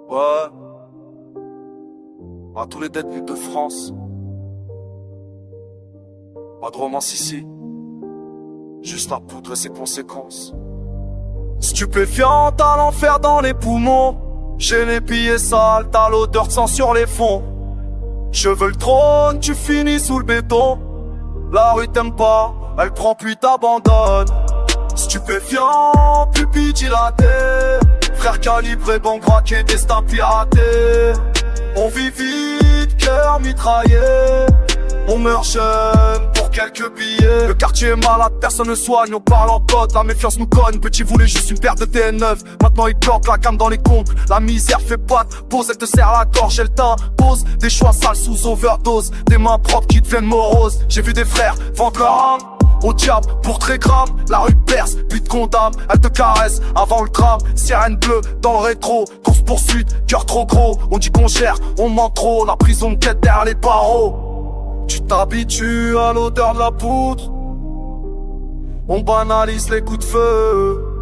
Ouais. À tous les détenus de France. Pas de romance ici. Juste la poudre et ses conséquences. Stupéfiante à l'enfer dans les poumons. J'ai les pieds sales, t'as l'odeur de sang sur les fonds. Je veux le trône, tu finis sous le béton. La rue t'aime pas, elle prend puis t'abandonne. Stupéfiant, pupille dilatée. Frère calibré, bon braqué, destin piraté. On vit vite, cœur mitraillé. On meurt jeune pour quelques billets. Le quartier est malade, personne ne soigne, on parle en code. La méfiance nous cogne, petit voulait juste une paire de TN9. Maintenant il plante la cam dans les comptes. La misère fait patte, pose, elle te serre la gorge, elle t'impose. Des choix sales sous overdose, des mains propres qui deviennent moroses. J'ai vu des frères vendre leur âme au diable pour très grave. La rue perce, puis te condamne, elle te caresse avant le drame. Sirène bleue dans le rétro, course poursuite, cœur trop gros. On dit qu'on gère, on ment trop, la prison me quête derrière les barreaux. Tu t'habitues à l'odeur de la poudre. On banalise les coups de feu.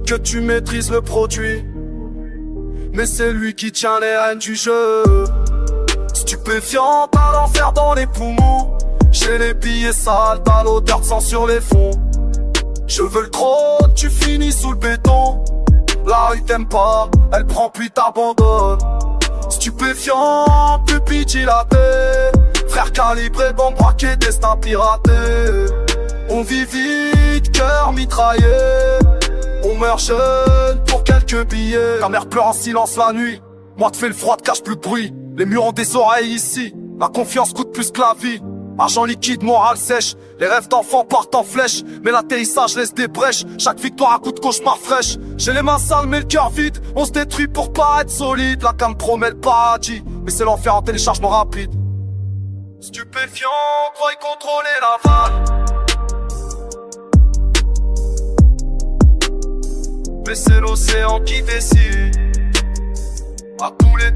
Que tu maîtrises le produit, mais c'est lui qui tient les rênes du jeu. Stupéfiante à l'enfer dans les poumons. J'ai les billets sales, t'as l'odeur de sang sur les fonds. Je veux le trône, tu finis sous le béton. La rue t'aime pas, elle prend puis t'abandonne. Stupéfiant, pupille dilatée. Frère calibré, bon braqué, destin piraté. On vit vite, cœur mitraillé. On meurt jeune pour quelques billets. Ta mère pleure en silence la nuit. Moi te fais le froid, te cache plus de bruit. Les murs ont des oreilles ici. La confiance coûte plus que la vie. Argent liquide, morale sèche. Les rêves d'enfants partent en flèche. Mais l'atterrissage laisse des brèches. Chaque victoire à coup de cauchemar fraîche. J'ai les mains sales mais le cœur vide. On se détruit pour pas être solide. La cam promet le paradis, mais c'est l'enfer en téléchargement rapide. Stupéfiant, croyez contrôler la vague. Mais c'est l'océan qui décide. À tous les